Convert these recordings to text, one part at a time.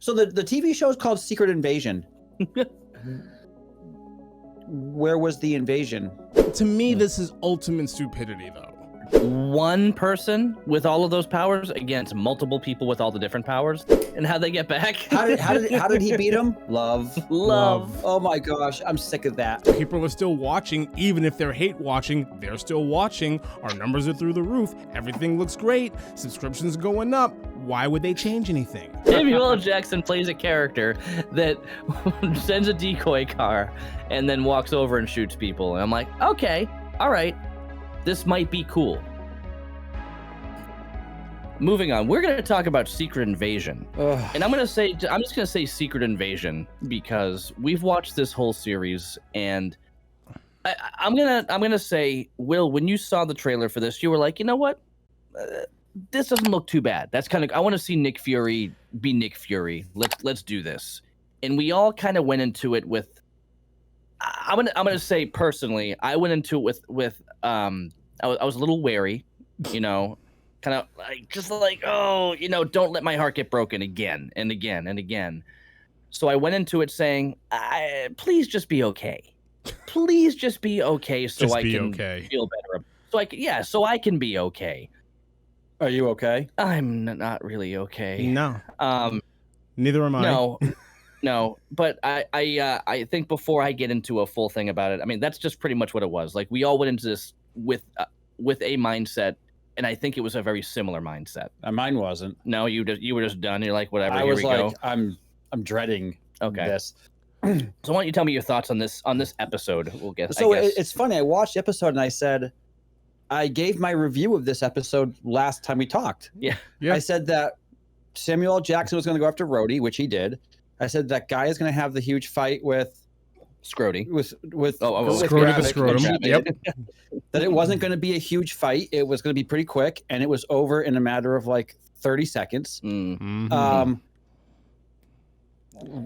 So the TV show is called Secret Invasion. Where was the invasion? To me, this is ultimate stupidity, though. One person with all of those powers against multiple people with all the different powers, and how they get back. How did he beat him? Love. Oh my gosh, I'm sick of that. People are still watching, even if they're hate watching, they're still watching. Our numbers are through the roof. Everything looks great. Subscriptions going up. Why would they change anything? Samuel L. Jackson plays a character that sends a decoy car and then walks over and shoots people. And I'm like, okay, all right, this might be cool. Moving on, we're going to talk about Secret Invasion. Ugh. And I'm just going to say Secret Invasion because we've watched this whole series, and I'm going to say, Will, when you saw the trailer for this, you were like, you know what? This doesn't look too bad. That's kind of, I want to see Nick Fury be Nick Fury. Let's do this. And we all kind of went into it with, I'm gonna say personally, I went into it with I was a little wary, you know, kind of like, oh, you know, don't let my heart get broken again and again and again. So I went into it saying, please just be okay. Please just be okay, so Just I be can okay. feel better. So I can be okay. Are you okay? I'm not really okay. No. Neither am I. No. But I think before I get into a full thing about it, I mean, that's just pretty much what it was. Like, we all went into this with a mindset, and I think it was a very similar mindset. Mine wasn't. No, you were just done. You're like, whatever. I here was we like, go. I'm dreading this. So why don't you tell me your thoughts on this episode? We'll get. So I guess. it's funny. I watched the episode and I said, I gave my review of this episode last time we talked. Yeah. Yeah. I said that Samuel L. Jackson was going to go after Rhodey, which he did. I said that guy is going to have the huge fight with Scrody. with Scrody the Gravik, Scrotum. which he Yep. did. That it wasn't going to be a huge fight. It was going to be pretty quick, and it was over in a matter of like 30 seconds. Mhm.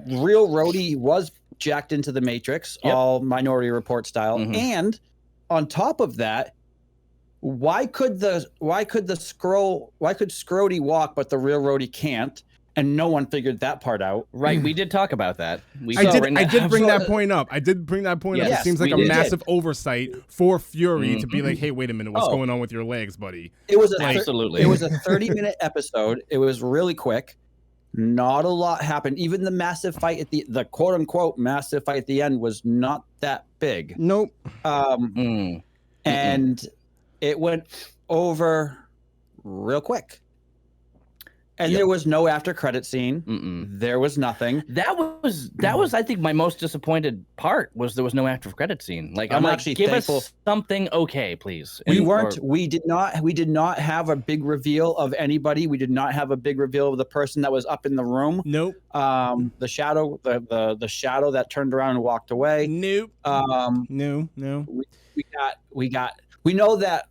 Real Rhodey was jacked into the Matrix, Yep. all Minority Report style, Mhm. and on top of that, why could Scrody walk but the real Rhodey can't? And no one figured that part out. Right. We did talk about that. I did bring that point up. Yes, It seems like we a did. massive oversight for Fury to be like, hey, wait a minute, what's going on with your legs, buddy? It was Absolutely. It was a 30-minute episode. It was really quick. Not a lot happened. Even the massive fight at the quote unquote massive fight at the end was not that big. Nope. And it went over real quick. And there was no after credit scene. There was nothing. That was I think my most disappointed part was there was no after credit scene. Like, I'm actually like, give thankful. us something okay, please. We did not have a big reveal of anybody. We did not have a big reveal of the person that was up in the room. Nope. The shadow, the shadow that turned around and walked away. Nope. No. We know that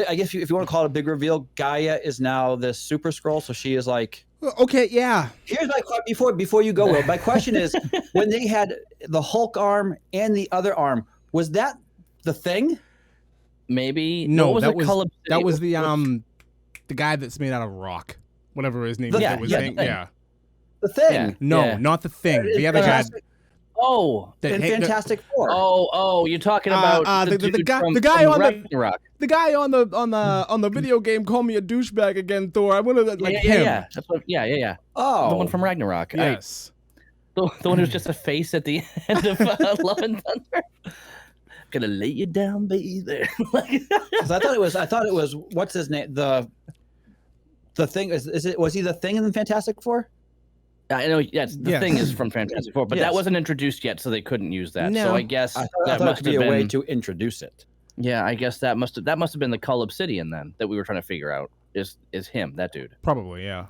I guess if you want to call it a big reveal, Gaia is now this super scroll. So she is like, Okay, yeah. here's my question before you go, Will. My question is, when they had the Hulk arm and the other arm, was that the Thing? Maybe No, what that it, Cull Obsidian? was the guy that's made out of rock. Whatever his name is. Yeah, that was yeah, Thing. the Thing. Yeah. The Thing. Yeah. No, not the Thing. The other guy. Fantastic, Oh, in Fantastic Four. oh, you're talking about the dude guy from on Ragnarok. the guy on the video game called me a douchebag again, Thor. I wanted to like him. Yeah. That's what, yeah. Oh, The one from Ragnarok. Yes. The one who's just a face at the end of Love and Thunder. Gonna lay you down, baby. Like, 'Cause I thought it was what's his name? The Thing was he the Thing in the Fantastic Four? I know. Yes, the Yes. Thing is from Fantastic Four, but Yes. that wasn't introduced yet, so they couldn't use that. No. So I guess I that thought it must could be have a way been. to introduce it. Yeah, I guess that must have been the Cull Obsidian then that we were trying to figure out. Is him, that dude? Probably, yeah.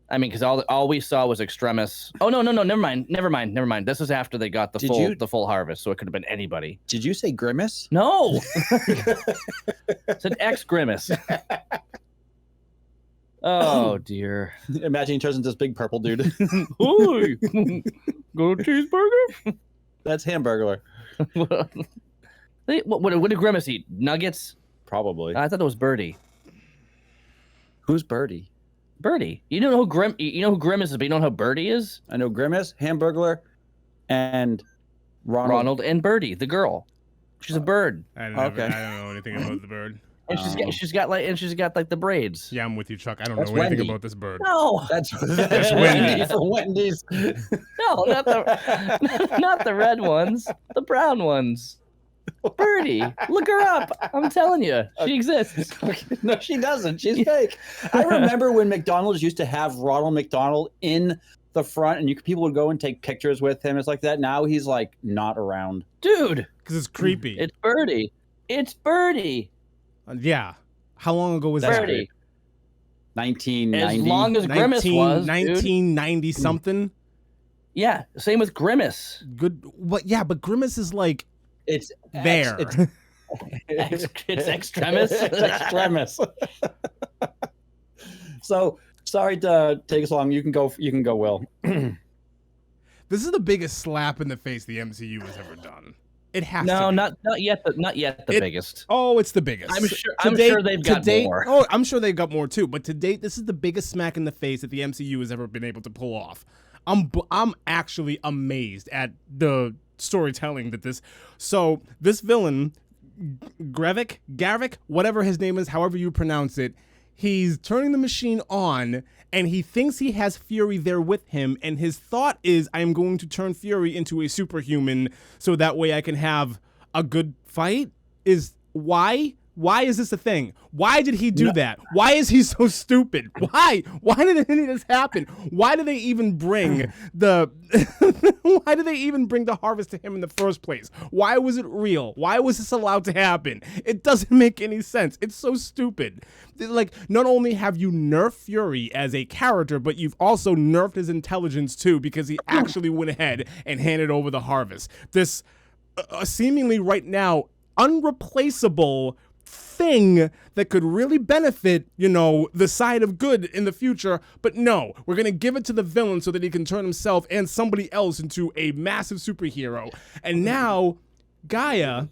I mean, because all we saw was Extremis. Oh no, never mind. This is after they got the full harvest, so it could have been anybody. Did you say Grimace? No, it's an ex Grimace. Oh dear. Imagine he turns into this big purple dude. Ooh, go cheeseburger. That's Hamburglar. What did Grimace eat? Nuggets? Probably. I thought it was Birdie. Who's Birdie? Birdie. You don't know who You know who Grimace is, but you don't know who Birdie is. I know Grimace, Hamburglar, and Ronald and Birdie, the girl. She's a bird, I don't Okay. know anything about the bird. and she's got like the braids. Yeah, I'm with you, Chuck. I don't That's know anything Wendy. about this bird. No, That's Wendy. from Wendy's. no, not the red ones, the brown ones. Birdie, look her up. I'm telling you, she exists. No, she doesn't. She's fake. I remember when McDonald's used to have Ronald McDonald in the front, and people would go and take pictures with him. It's like that. Now he's like not around. Dude, Because it's creepy. it's Birdie. It's Birdie. Yeah. How long ago was That's that? Birdie. 1990. As long as Grimace was, dude. 1990 something. Yeah, same with Grimace. Good. What? Yeah, but Grimace is like it's there. It's It's extremis. It's extremis. So sorry to take us long. You can go. You can go, Will. This is the biggest slap in the face the MCU has ever done. It has to No, be. not yet. Not yet. The It- biggest. Oh, it's the biggest. I'm sure. To I'm date- sure they've to got date- more. Oh, I'm sure they've got more too. But to date, this is the biggest smack in the face that the MCU has ever been able to pull off. I'm actually amazed at the storytelling that this. So this villain, Gravik, whatever his name is, however you pronounce it, he's turning the machine on, and he thinks he has Fury there with him, and his thought is, I'm going to turn Fury into a superhuman so that way I can have a good fight. Is why? Why is this a thing? Why did he do that? Why is he so stupid? Why? Why did any of this happen? Why do they even bring the why do they even bring the harvest to him in the first place? Why was it real? Why was this allowed to happen? It doesn't make any sense. It's so stupid. Like, not only have you nerfed Fury as a character, but you've also nerfed his intelligence too, because he actually went ahead and handed over the harvest. This seemingly right now unreplaceable thing that could really benefit, the side of good in the future, but no, we're gonna give it to the villain so that he can turn himself and somebody else into a massive superhero. And now Gaia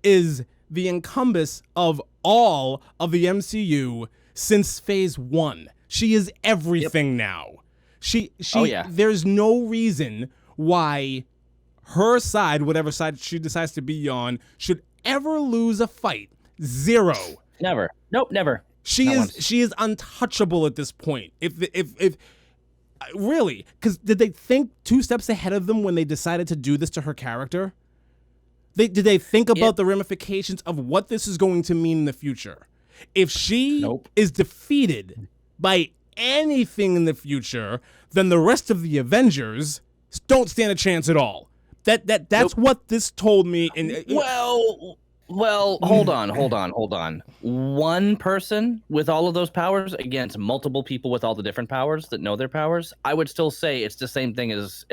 is the incumbent of all of the MCU since phase 1. She is everything now. She Oh, yeah. There's no reason why her side, whatever side she decides to be on, should ever lose a fight. Zero. Never. Nope. Never. She Not is once. she is untouchable at this point. If really, because did they think 2 steps ahead of them when they decided to do this to her character? Did they think about the ramifications of what this is going to mean in the future? If she Nope. is defeated by anything in the future, then the rest of the Avengers don't stand a chance at all. That's what this told me. And Well, hold on. One person with all of those powers against multiple people with all the different powers that know their powers, I would still say it's the same thing as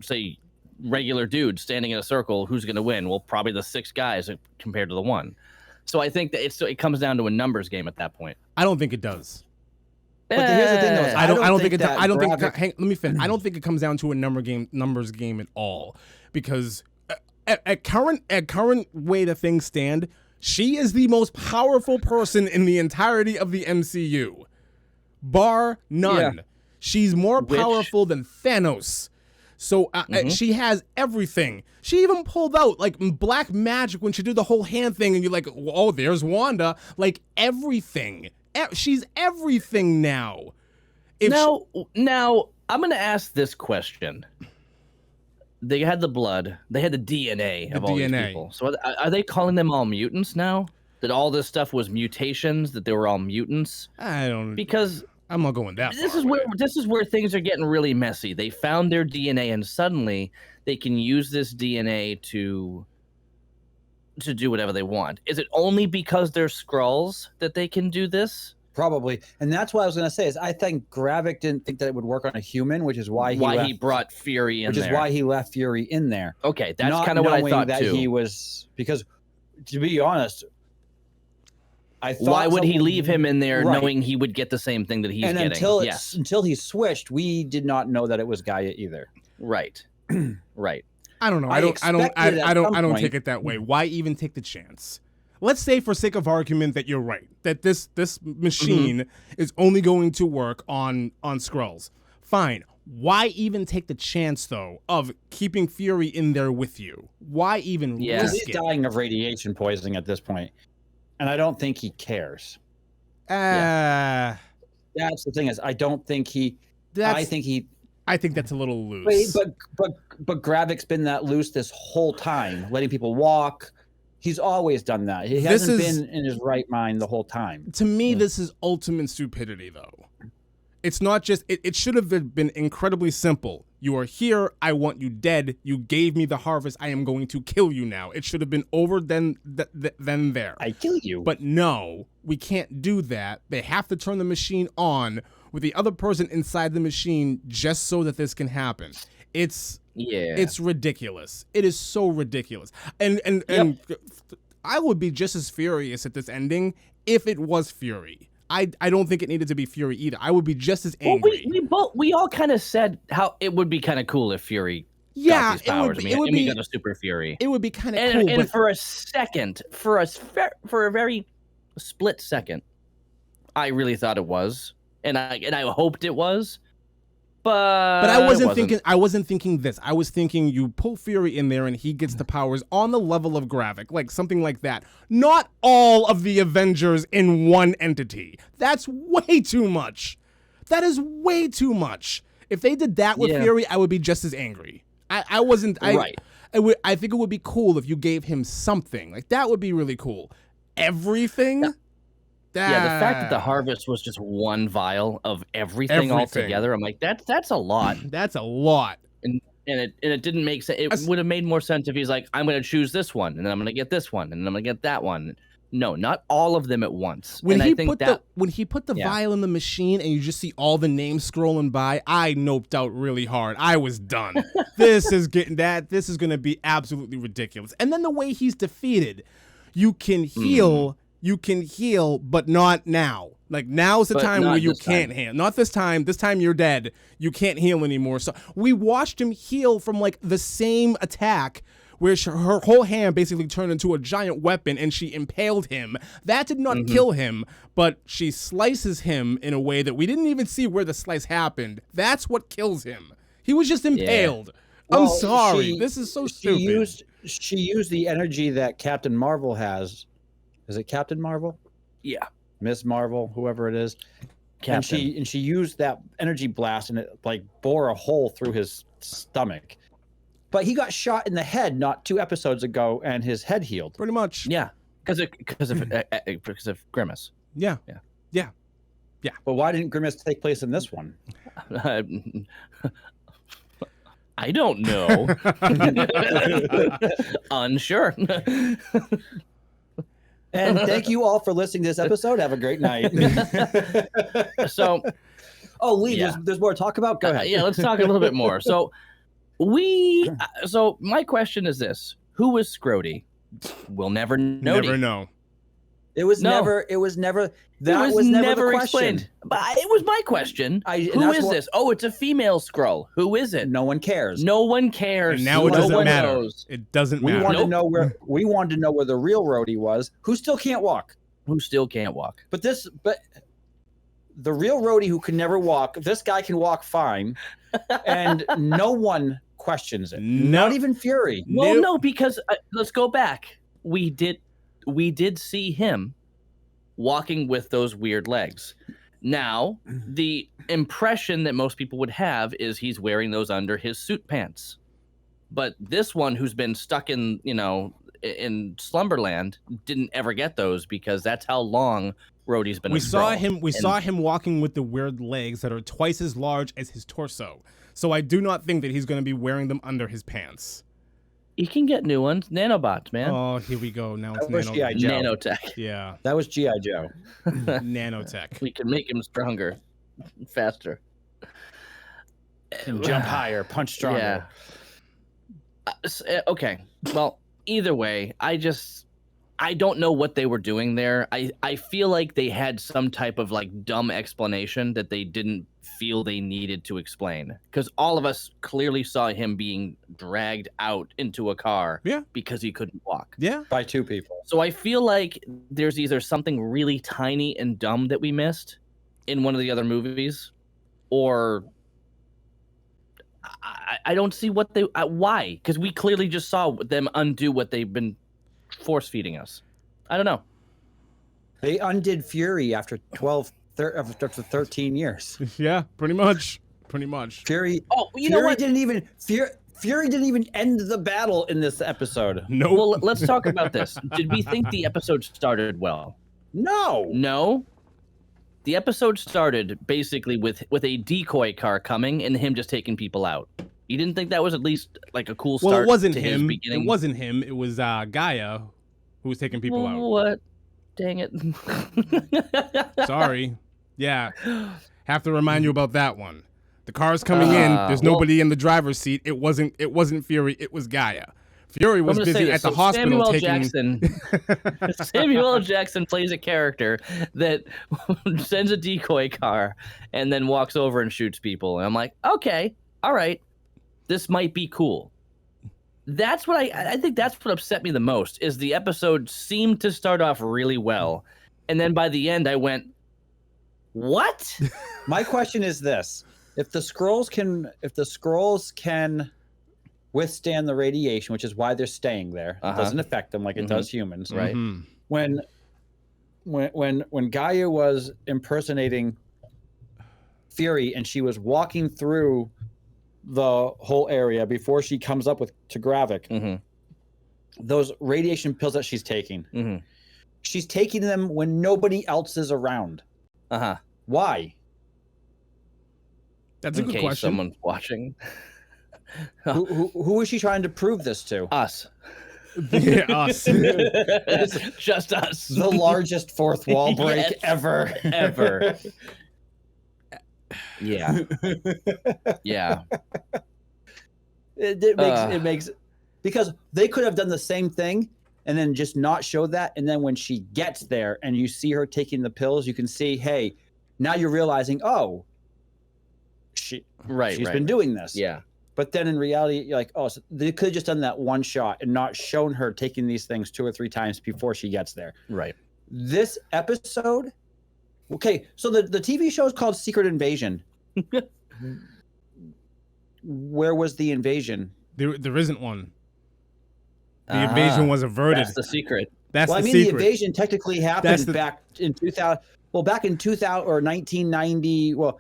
say regular dudes standing in a circle. Who's going to win? Well, probably the 6 guys compared to the 1. So I think that it comes down to a numbers game at that point. I don't think it does. But here's the thing, though, is I don't think it. that I don't think. graphic- Let me finish. I don't think it comes down to a numbers game at all, because at current way that things stand, she is the most powerful person in the entirety of the MCU, bar none. Yeah. She's more Which- powerful than Thanos. So she has everything. She even pulled out like black magic when she did the whole hand thing, and you're like, oh, there's Wanda. Like everything. She's everything now. Now, I'm going to ask this question. They had the blood. They had the DNA of all these DNA. people. So are they calling them all mutants now? That all this stuff was mutations? That they were all mutants? I don't. Because I'm not going that this far. is where things are getting really messy. They found their DNA, and suddenly they can use this DNA to do whatever they want. Is it only because they're Skrulls that they can do this? Probably, and that's what I was going to say. Is I think Gravik didn't think that it would work on a human, which is why He brought Fury in which there. is why he left Fury in there. Okay, that's Not kind of what I knowing thought that too. he was, because to be honest, I thought Why would he someone- leave him in there Right. knowing he would get the same thing that he's and getting? until Yes, until he switched, we did not know that it was Gaia either. right, right. I don't know. I I don't expected at I don't some I don't point- take it that way. Why even take the chance? let's say for sake of argument that you're right, that this machine is only going to work on Skrulls. Fine. Why even take the chance, though, of keeping Fury in there with you? Why even Because risk he's it? dying of radiation poisoning at this point, and I don't think he cares. That's That's the thing is, I don't think he. I think that's a little loose. but Gravik's been that loose this whole time, letting people walk. He's always done that. He hasn't been in his right mind the whole time. To me, this is ultimate stupidity, though. It's not just, it should have been incredibly simple. You are here, I want you dead, you gave me the harvest, I am going to kill you now. It should have been over then there. I kill you. But no, we can't do that. They have to turn the machine on with the other person inside the machine just so that this can happen. It's ridiculous. It is so ridiculous. And I would be just as furious at this ending if it was Fury. I don't think it needed to be Fury either. I would be just as angry. We all kind of said how it would be kind of cool if Fury got these powers. It would be got a super Fury. It would be kind of cool. And for a second, for a very split second, I really thought it was, and I hoped it was. But I wasn't thinking this. I was thinking you pull Fury in there and he gets the powers on the level of Gravik, like something like that. Not all of the Avengers in one entity. That's way too much. That is way too much. If they did that with Fury, I would be just as angry. I wasn't. Right. I think it would be cool if you gave him something. Like that would be really cool. Everything. The fact that the harvest was just one vial of everything altogether, I'm like, that's a lot. That's a lot. And it didn't make sense. It would have made more sense if he's like, I'm going to choose this one, and then I'm going to get this one, and then I'm going to get that one. No, not all of them at once. When he put the vial in the machine and you just see all the names scrolling by, I noped out really hard. I was done. This is going to be absolutely ridiculous. And then the way he's defeated, you can heal. You can heal, but not now. Like, now's the time where you can't heal. Not this time. This time you're dead. You can't heal anymore. So we watched him heal from, like, the same attack where her whole hand basically turned into a giant weapon and she impaled him. That did not kill him, but she slices him in a way that we didn't even see where the slice happened. That's what kills him. He was just impaled. Yeah. I'm sorry. This is so stupid. She used the energy that Captain Marvel has. Is it Captain Marvel? Yeah. Miss Marvel, whoever it is. Captain. And she used that energy blast and it like bore a hole through his stomach. But he got shot in the head not 2 episodes ago and his head healed. Pretty much. Yeah. Because of Grimace. Yeah. But why didn't Grimace take place in this one? I don't know. Unsure. And thank you all for listening to this episode. Have a great night. So, Lee, there's more to talk about. Go ahead. Let's talk a little bit more. So, my question is this: who was Scrody? We'll never know. Never know. It was never. That was never explained. But it was my question. Who is this? Oh, it's a female Skrull. Who is it? No one cares. No one cares. And now it doesn't matter. It doesn't matter. We wanted to know where the real Rhodey was, who still can't walk. But the real Rhodey who can never walk. This guy can walk fine, and no one questions it. No. Not even Fury. Well, no, because let's go back. We did see him walking with those weird legs. Now, the impression that most people would have is he's wearing those under his suit pants. But this one who's been stuck in Slumberland didn't ever get those because that's how long Rhodey's been. We saw him walking with the weird legs that are twice as large as his torso. So I do not think that he's going to be wearing them under his pants. He can get new ones. Nanobots, man. Oh, here we go. Now it's nanotech. Yeah. That was G.I. Joe. Nanotech. We can make him stronger, faster. And jump higher, punch stronger. Yeah. Okay. Well, either way, I don't know what they were doing there. I feel like they had some type of like dumb explanation that they didn't feel they needed to explain, because all of us clearly saw him being dragged out into a car Yeah. because he couldn't walk. Yeah. By two people. So I feel like there's either something really tiny and dumb that we missed in one of the other movies, or I don't see what they why, because we clearly just saw them undo what they've been force feeding us. I don't know. They undid Fury after 13 years. Yeah, pretty much. Pretty much. Fury. Oh, you Fury know what? didn't even Fury didn't even end the battle in this episode. Nope. Well, let's talk about this. Did we think the episode started well? No. No. The episode started basically with a decoy car coming and him just taking people out. You didn't think that was at least like a cool start? Well, it wasn't to his him. beginning? It wasn't him. It was Gaia who was taking people out. What? Dang it. Sorry. Yeah. Have to remind you about that one. The car's coming in. There's well- nobody in the driver's seat. It wasn't Fury. It was Gaia. Fury was I'm gonna say busy this. at the So hospital Samuel taking. Jackson, Samuel L. Jackson plays a character that sends a decoy car and then walks over and shoots people. And I'm like, okay, all right, this might be cool. That's what I think that's what upset me the most, is the episode seemed to start off really well, and then by the end I went, what? My question is this: if the scrolls can withstand the radiation, which is why they're staying there, it doesn't affect them like it does humans, Right. Mhm. When Gaia was impersonating Fury and she was walking through the whole area before she comes up to Gravik, Mm-hmm. those radiation pills that she's taking, Mm-hmm. she's taking them when nobody else is around. Uh-huh. Why? That's a In good case question. someone's watching. Who is she trying to prove this to? Us. Yeah, us. Just us. The largest fourth wall break Yes. ever. Ever. Yeah. Yeah. It makes because they could have done the same thing and then just not show that, and then when she gets there and you see her taking the pills, you can see, hey, now you're realizing, oh, she's been doing this. Yeah. But then in reality, you're like, oh, so they could have just done that one shot and not shown her taking these things 2 or 3 times before she gets there. Right. This episode, okay, so the TV show is called Secret Invasion. Where was the invasion? There isn't one. The invasion was averted. That's the secret. That's Well, I the mean, secret. the invasion technically That's happened the- back in 2000. Well, back in 2000 or 1990. Well,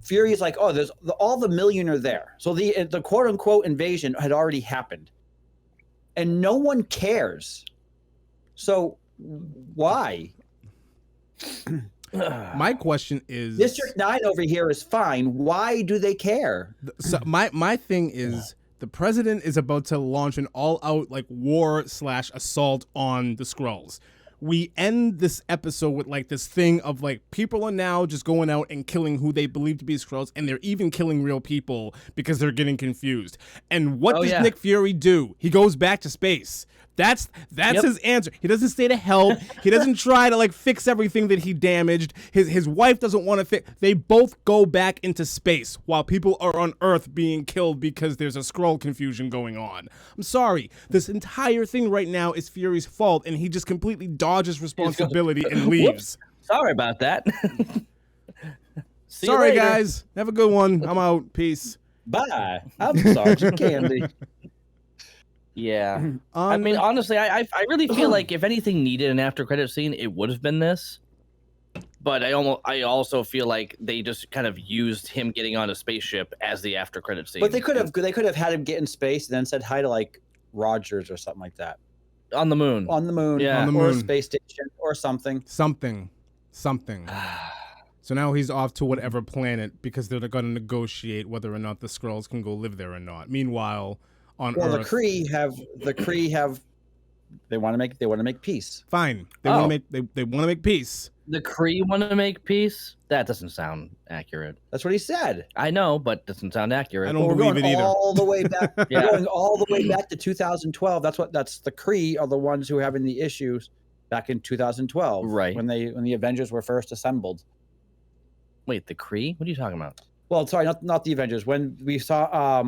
Fury's like, oh, there's all the million are there. So the quote unquote invasion had already happened, and no one cares. So why? My question is District 9 over here is fine. Why do they care? so my thing is the president is about to launch an all-out like war/assault on the Skrulls. We end this episode with like this thing of like people are now just going out and killing who they believe to be Skrulls, and they're even killing real people because they're getting confused. And what does yeah. Nick Fury do? He goes back to space. That's Yep. his answer. He doesn't stay to help. He doesn't try to like fix everything that he damaged. His wife doesn't want to fix. They both go back into space while people are on Earth being killed because there's a Skrull confusion going on. I'm sorry. This entire thing right now is Fury's fault, and he just completely dodges responsibility and leaves. Sorry about that. See you Sorry, later. guys. Have a good one. I'm out. Peace. Bye. I'm Sergeant Candy. Yeah. I mean, honestly, I really feel like if anything needed an after credit scene, it would have been this. But I also feel like they just kind of used him getting on a spaceship as the after credit scene. But they could have had him get in space and then said hi to like Rogers or something like that on the moon. on the moon, Yeah. On the or a moon. space station or something. Something. So now he's off to whatever planet because they're going to negotiate whether or not the Skrulls can go live there or not. Meanwhile, on Well, Earth, the Kree have they want to make peace. fine. They want Oh. to make they want to make peace. The Kree want to make peace? That doesn't sound accurate. That's what he said. I know, but doesn't sound accurate. I don't Well, we're believe going it either. all the way back. Yeah. We're going all the way back to 2012. That's the Kree are the ones who were having the issues back in 2012, Right. when the Avengers were first assembled. Wait, the Kree? What are you talking about? Well, sorry, not the Avengers. When we saw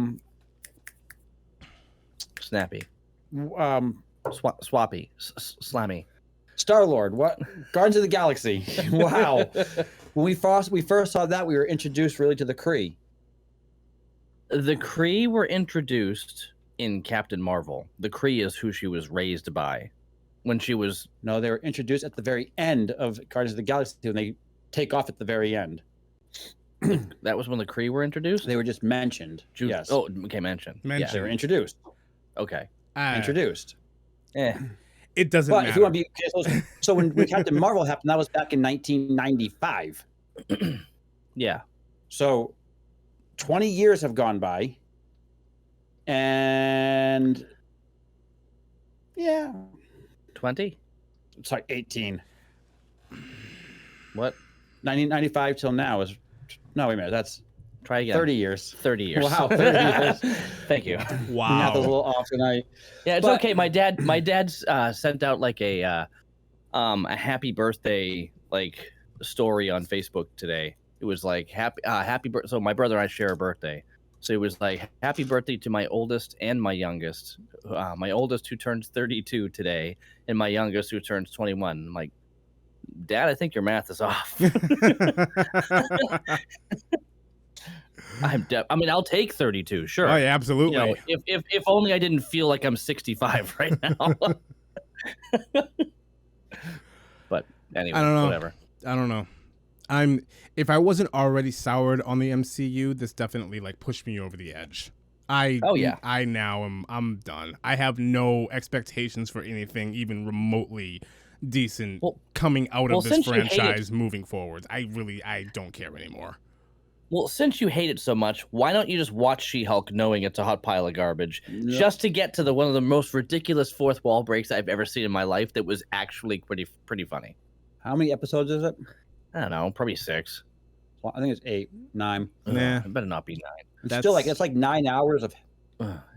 Snappy. um Swappy. Slammy. Star-Lord, what? Guardians of the Galaxy. Wow. When we first saw that, we were introduced really to the Kree. The Kree were introduced in Captain Marvel. The Kree is who she was raised by. When she was... No, they were introduced at the very end of Guardians of the Galaxy when they take off at the very end. That was when the Kree were introduced? They were just mentioned. Yes. Oh, okay, mentioned. Mentioned. They were introduced. Okay. Introduced. It doesn't But matter. if you want to be so when Captain Marvel happened, that was back in 1995. Yeah. So 20 years have gone by, and yeah, 20? it's like 18. What? 1995 till now is no, wait a minute, that's Try again. 30 years. 30 years. Wow, 30 years. Thank you. Math is a Wow. little off tonight. Yeah, it's But- okay. My dad sent out like a happy birthday like story on Facebook today. It was like happy birthday. So my brother and I share a birthday. So it was like happy birthday to my oldest and my youngest. My oldest who turns 32 today, and my youngest who turns 21. I'm like, Dad, I think your math is off. I mean, I'll take 32, sure. Oh, yeah, absolutely. You know, if only I didn't feel like I'm 65 right now. But anyway, I don't know. whatever. I don't know. If I wasn't already soured on the MCU, this definitely like pushed me over the edge. Oh, yeah. I'm done. I have no expectations for anything even remotely decent coming out of this since you hate it- franchise moving forward. I don't care anymore. Well, since you hate it so much, why don't you just watch She-Hulk knowing it's a hot pile of garbage, just to get to one of the most ridiculous fourth wall breaks I've ever seen in my life that was actually pretty funny. How many episodes is it? I don't know, probably 6. Well, I think it's 8, 9. Nah. It better not be 9. It's still like it's like 9 hours of.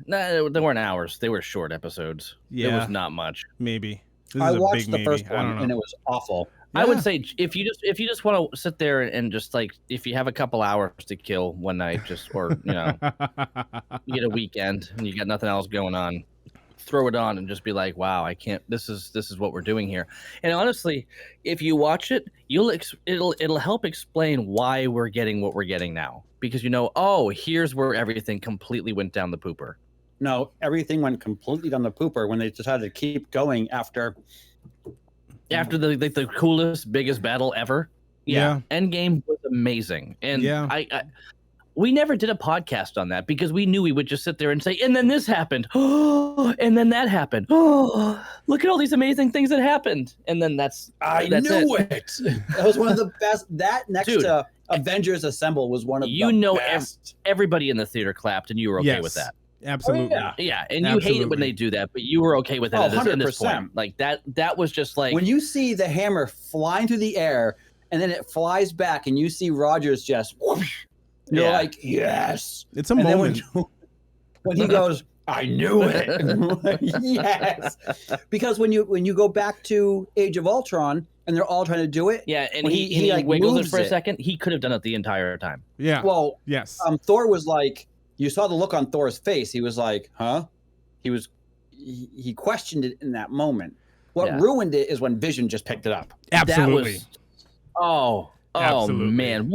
No, they weren't hours. They were short episodes. It Yeah. was not much. Maybe. This I is a watched big the maybe. first I one don't know. and it was awful. I would Yeah. say if you just want to sit there and just like if you have a couple hours to kill one night, or you get a weekend and you got nothing else going on, throw it on and just be like, wow, I can't. This is what we're doing here. And honestly, if you watch it, it'll help explain why we're getting what we're getting now, because here's where everything completely went down the pooper. No, everything went completely down the pooper when they decided to keep going after the coolest, biggest battle ever. Yeah. Endgame was amazing, and Yeah. we never did a podcast on that because we knew we would just sit there and say, and then this happened, and then that happened. Oh, look at all these amazing things that happened, and then that's it. That was one of the best. That next Dude. to Avengers Assemble was one of the best. Everybody in the theater clapped, and you were okay Yes. with that. Absolutely. Oh, yeah. Yeah, and you hate it when Absolutely. they do that, but you were okay with it Oh, at this 100%. point. Like that was just like When you see the hammer flying through the air and then it flies back and you see Rogers just whoosh, you're Yeah. like, yes. It's a And then moment. when he goes, I knew it. Yes. Because when you go back to Age of Ultron and they're all trying to do it, yeah, and when he like wiggled it moves for a it. second. He could have done it the entire time. Yeah. well, yes. Thor was like, you saw the look on Thor's face. He was like, huh? He questioned it in that moment. What Yeah. ruined it is when Vision just picked it up. Absolutely. That was, Absolutely. man,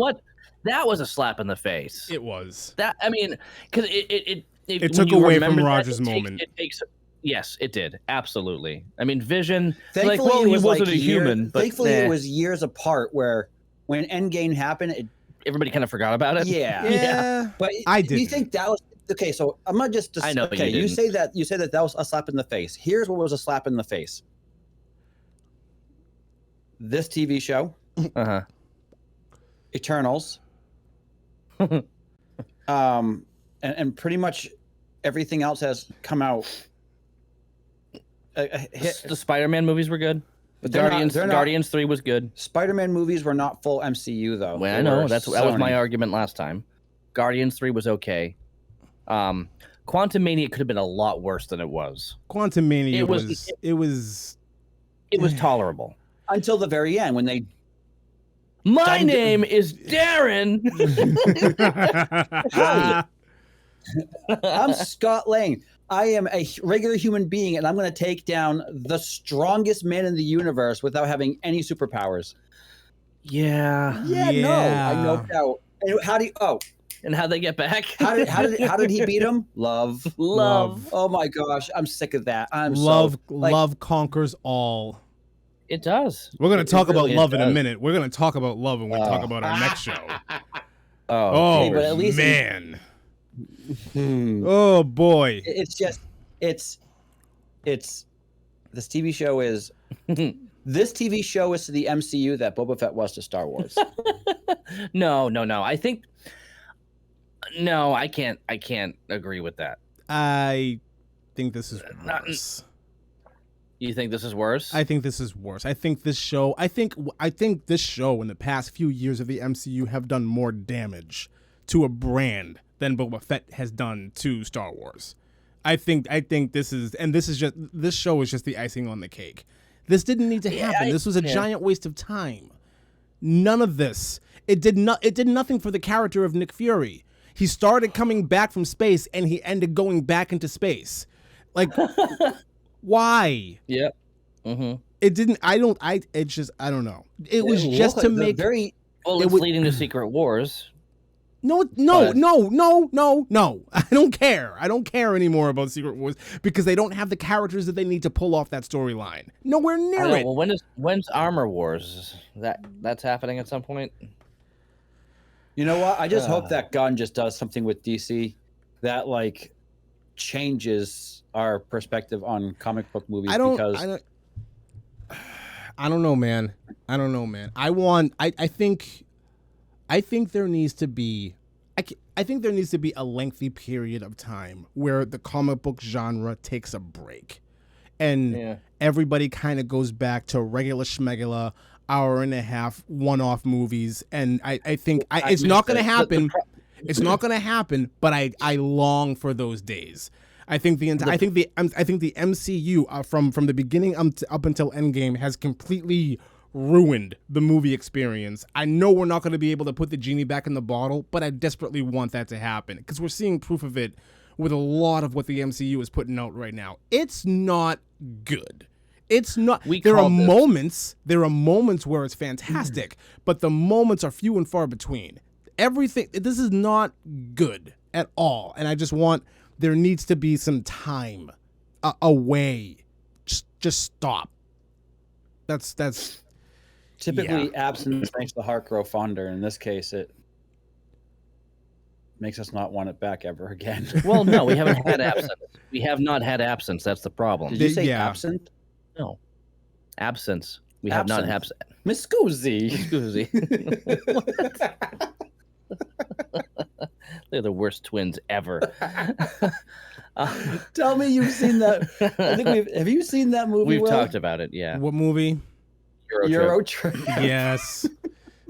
that was a slap in the face. It was. That I mean, because it when took you away from remember that, Roger's it takes- moment. It takes. Yes, it did. Absolutely. I mean, Vision. Thankfully, like, well, it he was wasn't like a human, but thankfully, nah, it was years apart. Where when Endgame happened, everybody kind of forgot about it. yeah. Yeah. But I do you didn't. think that was okay? So I'm not just. I know you Okay, you didn't. say that that was a slap in the face. Here's what was a slap in the face. This TV show, Uh-huh. Eternals, and pretty much everything else has come out. The Spider-Man movies were good. But Guardians 3 was good. Spider-Man movies were not full MCU though. Well, They I know were that was my Sony. argument last time. Guardians 3 was okay. Quantum Mania could have been a lot worse than it was. Quantum Mania It was- it was tolerable. Until the very end when they My Time to- name is Darren. I'm Scott Lang. I am a regular human being, and I'm going to take down the strongest man in the universe without having any superpowers. Yeah. No, I know how. And how do you? Oh, And how'd they get back? how did he beat him? Love. Love. Oh my gosh, I'm sick of that. love conquers all. It does. We're gonna talk really about love in a does. minute. We're gonna talk about love when we talk about our next show. Oh, Okay, but at least man. Hmm. Oh boy. It's just it's this TV show is this TV show is to the MCU that Boba Fett was to Star Wars. no. I think no, I can't agree with that. I think this is Not- worse. You think this is worse? I think this is worse. I think this show in the past few years of the MCU have done more damage to a brand than Boba Fett has done to Star Wars. I think this show is just the icing on the cake. This didn't need to happen. This was a giant waste of time. None of this. It did nothing for the character of Nick Fury. He started coming back from space and he ended going back into space. Like why? Yep. Mm-hmm. It didn't. I don't know. It was just to make. Well, It it's was- leading to Secret Wars. No. I don't care. I don't care anymore about Secret Wars because they don't have the characters that they need to pull off that storyline. Nowhere I near don't know, it. well, when's Armor Wars? That's happening at some point. You know what? I just hope that Gunn just does something with DC that like changes our perspective on comic book movies. I don't know, man. I think there needs to be a lengthy period of time where the comic book genre takes a break and everybody kind of goes back to regular schmegula hour and a half one-off movies, and I think it's not going to happen. It's not going to happen, but I long for those days. I think the MCU from the beginning up until Endgame has completely ruined the movie experience. I know we're not going to be able to put the genie back in the bottle, but I desperately want that to happen because we're seeing proof of it with a lot of what the MCU is putting out right now. It's not good. It's not. There are moments where it's fantastic, but the moments are few and far between. This is not good at all, and I just want. There needs to be some time away. Just stop. That's typically absence makes the heart grow fonder. In this case, it makes us not want it back ever again. Well, no, we haven't had absence. We have not had absence. That's the problem. Did you say absent? No, absence. We have not had Miss Scusi. They're the worst twins ever. Tell me you've seen that. I think have you seen that movie? We've talked about it. Yeah. What movie? Euro Trip. Yes.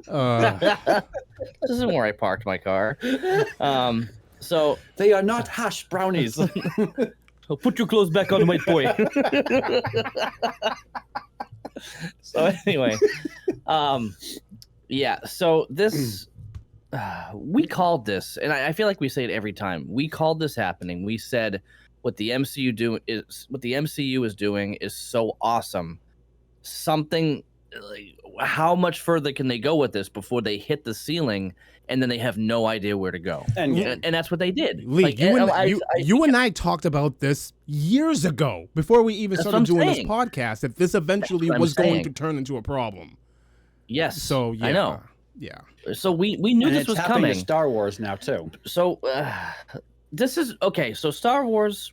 This isn't where I parked my car. So they are not hash brownies. I'll put your clothes back on, my boy. So anyway, yeah. So this, we called this, and I feel like we say it every time. We called this happening. We said what the MCU is doing is so awesome. Something like, how much further can they go with this before they hit the ceiling and then they have no idea where to go? And that's what they did. Lee, like, you and I talked about this years ago before we even started doing this podcast, that this eventually was going to turn into a problem. Yes. So yeah, I know. Yeah. So we knew this was coming. To Star Wars now too. So this is okay. So Star Wars.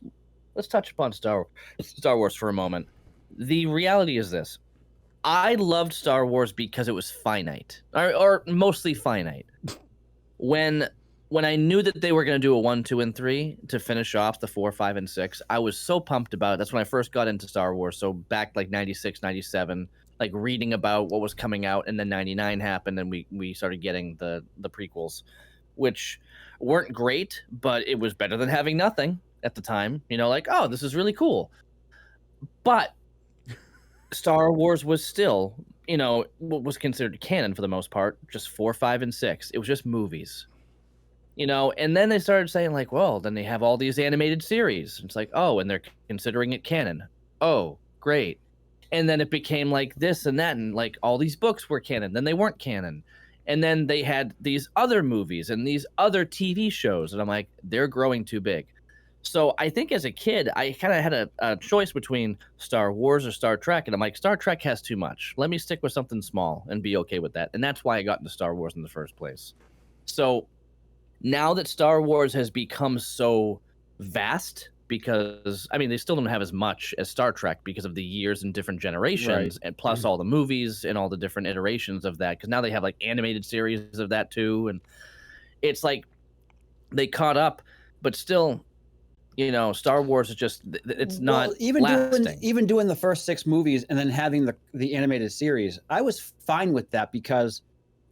Let's touch upon Star Wars for a moment. The reality is this: I loved Star Wars because it was finite, or mostly finite. When I knew that they were going to do a 1, 2, and 3 to finish off the 4, 5, and 6, I was so pumped about it. That's when I first got into Star Wars. So back like 96, 97, like reading about what was coming out, and then 99 happened, and we started getting the prequels, which weren't great, but it was better than having nothing at the time. You know, like, oh, this is really cool. But Star Wars was still, you know, what was considered canon for the most part, just 4, 5, and 6. It was just movies. You know, and then they started saying, like, well, then they have all these animated series. It's like, oh, and they're considering it canon. Oh, great. And then it became like this and that, and like all these books were canon. Then they weren't canon. And then they had these other movies and these other TV shows. And I'm like, they're growing too big. So I think as a kid, I kind of had a choice between Star Wars or Star Trek. And I'm like, Star Trek has too much. Let me stick with something small and be okay with that. And that's why I got into Star Wars in the first place. So now that Star Wars has become so vast, because I mean they still don't have as much as Star Trek because of the years and different generations, and plus all the movies and all the different iterations of that, because now they have like animated series of that too, and it's like they caught up, but still, you know, Star Wars is just, it's not even lasting. doing the first 6 movies and then having the animated series. I was fine with that because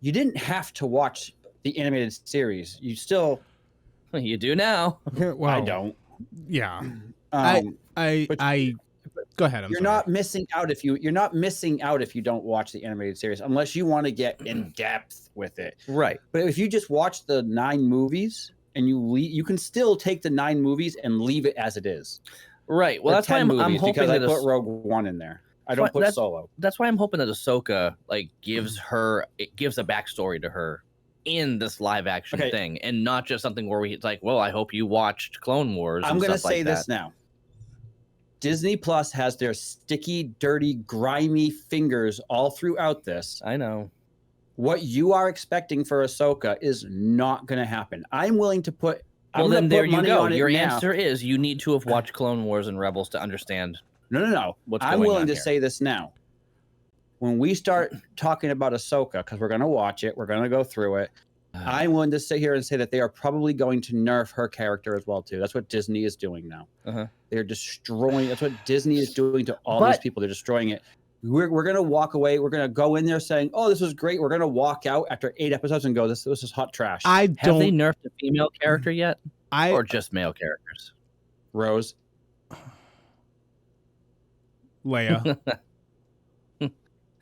you didn't have to watch the animated series. You still You do now. Well, I don't. Yeah. But Go ahead. you're not missing out if you're not missing out if you don't watch the animated series, unless you want to get in depth with it. Right. But if you just watch the 9 movies and you can still take the 9 movies and leave it as it is. Right. Well, Or that's why 10 I'm movies, hoping because I that put Rogue One in there. I don't put that's- Solo. that's why I'm hoping that Ahsoka like gives a backstory to her in this live action thing, and not just something where it's like, well, I hope you watched Clone Wars. I'm going to say this now. Disney Plus has their sticky, dirty, grimy fingers all throughout this. I know. What you are expecting for Ahsoka is not going to happen. I'm willing to put. Well, I'm then gonna there put you money go. on it Your now. answer is you need to have watched Clone Wars and Rebels to understand. No. What's I'm going willing on to here. say this now. When we start talking about Ahsoka, because we're going to watch it, we're going to go through it. I'm willing to sit here and say that they are probably going to nerf her character as well too. That's what Disney is doing now. They're destroying. That's what Disney is doing to all these people. They're destroying it. We're going to walk away. We're going to go in there saying, "Oh, this was great." We're going to walk out after 8 episodes and go, "This is hot trash." Have they nerfed a female character yet, or just male characters? Rose, Leia.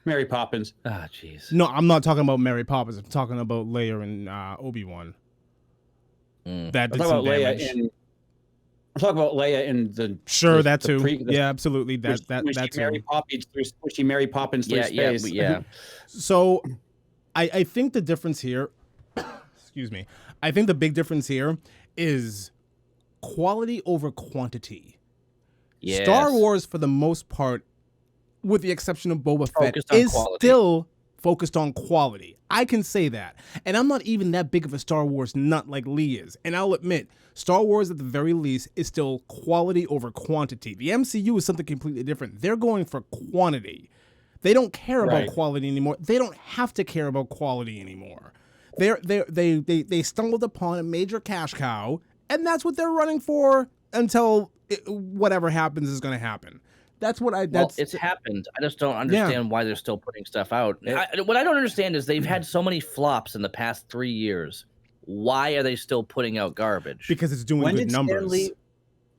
Mary Poppins. Ah, jeez. No, I'm not talking about Mary Poppins. I'm talking about Leia and Obi-Wan. That did some damage. I'm talking about Leia in the that too. Yeah, absolutely. That too. Mary Poppins through space. Yeah. So, I think the difference here. Excuse me. I think the big difference here is quality over quantity. Yes. Star Wars, for the most part, with the exception of Boba Fett, is quality. still focused on quality. I can say that. And I'm not even that big of a Star Wars nut like Lee is. And I'll admit, Star Wars at the very least is still quality over quantity. The MCU is something completely different. They're going for quantity. They don't care about quality anymore. They don't have to care about quality anymore. They stumbled upon a major cash cow, and that's what they're running for until whatever happens is going to happen. That's what it's happened. I just don't understand why they're still putting stuff out. What I don't understand is they've had so many flops in the past 3 years. Why are they still putting out garbage? Because it's doing good numbers.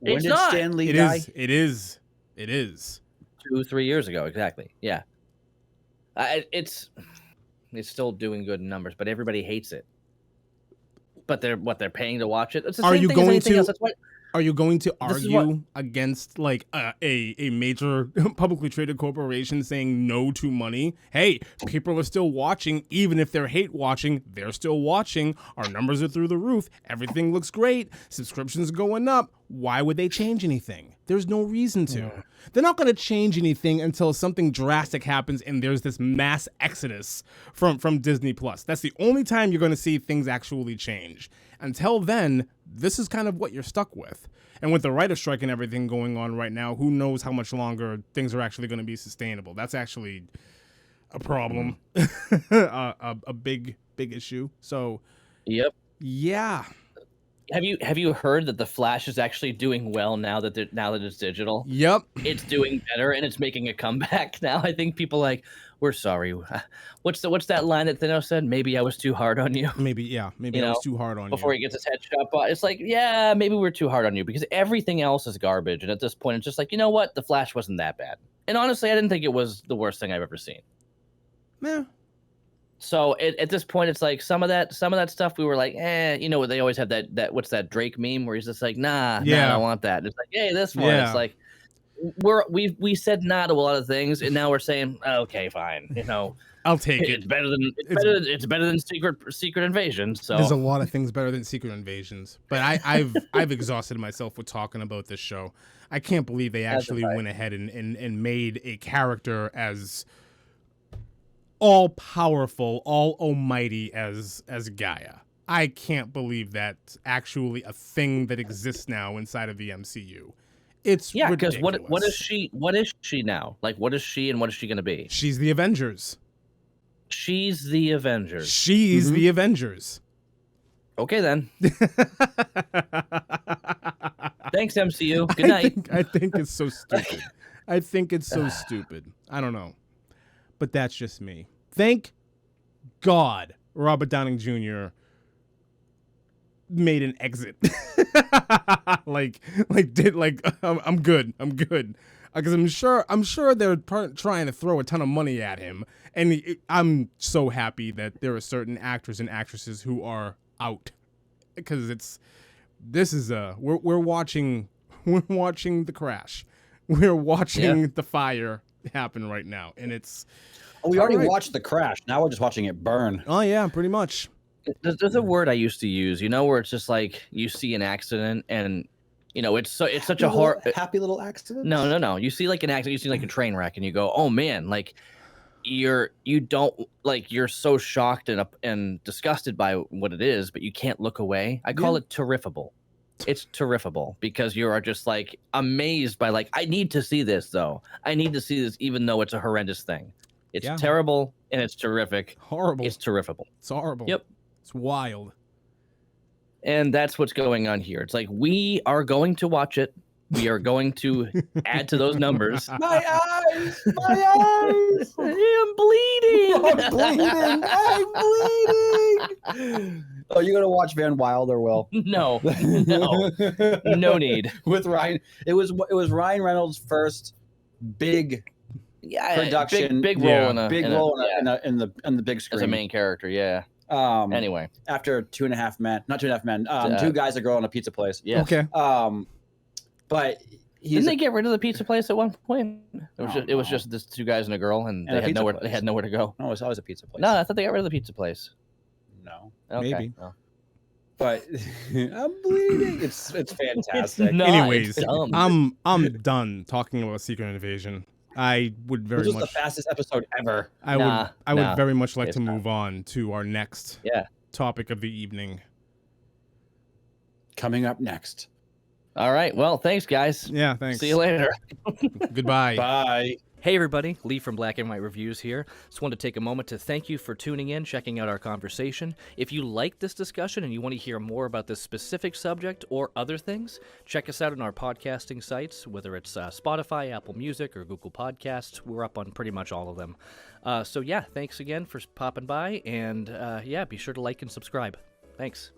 When did Stanley die? It is. 2-3 years ago, exactly. Yeah. It's still doing good numbers, but everybody hates it. But they're paying to watch it. It's the same thing as anything else. That's why. Are you going to argue against like a major publicly traded corporation saying no to money? Hey, people are still watching, even if they're hate watching, they're still watching. Our numbers are through the roof. Everything looks great. Subscriptions going up. Why would they change anything? There's no reason to. Yeah. They're not going to change anything until something drastic happens and there's this mass exodus from Disney Plus. That's the only time you're going to see things actually change. Until then, this is kind of what you're stuck with. And with the writer strike and everything going on right now, who knows how much longer things are actually going to be sustainable. That's actually a problem, a big issue. So, yep. Yeah. have you heard that the Flash is actually doing well now that it's digital? Yep. It's doing better and it's making a comeback now. I think people like, we're sorry. What's that line that Thanos said? Maybe I was too hard on you. Maybe I was too hard on Before you. he gets his head shot. But it's like, yeah, maybe we're too hard on you because everything else is garbage. And at this point, it's just like, you know what? The Flash wasn't that bad. And honestly, I didn't think it was the worst thing I've ever seen. Yeah. So at this point, it's like some of that stuff we were like, you know, they always have that what's that Drake meme where he's just like, nah, I don't want that. And it's like, hey, this one, it's like we said nah to a lot of things, and now we're saying, okay, fine, you know, I'll take it. It's better than Secret Invasion. So there's a lot of things better than Secret Invasions, but I've exhausted myself with talking about this show. I can't believe they actually went ahead and made a character as all powerful, all almighty as Gaia. I can't believe that's actually a thing that exists now inside of the MCU. It's because ridiculous. what is she now? Like, what is she and what is she going to be? She's the Avengers. She's the Avengers. She's the Avengers. Okay then. Thanks, MCU. Good night. I think it's so stupid. I think it's so stupid. I don't know. But that's just me. Thank God Robert Downey Jr. made an exit. I'm good. Because I'm sure they're trying to throw a ton of money at him, and I'm so happy that there are certain actors and actresses who are out, because we're watching the crash, we're watching the fire happen right now, and it's. We already watched the crash. Now we're just watching it burn. Oh yeah, pretty much. There's a word I used to use, you know, where it's just like you see an accident and, you know, it's such a horror. Happy little accident. No. You see like an accident, you see like a train wreck, and you go, oh man, like you're so shocked and disgusted by what it is, but you can't look away. I call it terrifiable. It's terrifiable because you are just like amazed by like, I need to see this though. I need to see this even though it's a horrendous thing. It's terrible and it's terrific. Horrible. It's terrifiable. It's horrible. Yep. It's wild. And that's what's going on here. It's like, we are going to watch it. We are going to add to those numbers. My eyes! My eyes! I'm bleeding! I'm bleeding! Oh, you're gonna watch Van Wilder, Will? No need. With Ryan, it was Ryan Reynolds' first big production, big role in the big screen as a main character. Yeah. Anyway, after Not Two and a Half Men, Two Guys, a Girl, and a Pizza Place. Yeah. Okay. But didn't they get rid of the pizza place at one point? It was just this two guys and a girl, and they had nowhere. They had nowhere to go. No, it was always a pizza place. No, I thought they got rid of the pizza place. No. Okay. Maybe. No. But I'm bleeding. It's fantastic. No, Anyways, it's dumb. I'm done talking about Secret Invasion. I would very much. This was the fastest episode ever. I would very much like to not. move on to our next topic of the evening. Coming up next. All right. Well, thanks, guys. Yeah, thanks. See you later. Goodbye. Bye. Hey everybody, Lee from Black and White Reviews here. Just wanted to take a moment to thank you for tuning in, checking out our conversation. If you like this discussion and you want to hear more about this specific subject or other things, check us out on our podcasting sites, whether it's Spotify, Apple Music, or Google Podcasts. We're up on pretty much all of them. So yeah, thanks again for popping by, and be sure to like and subscribe. Thanks.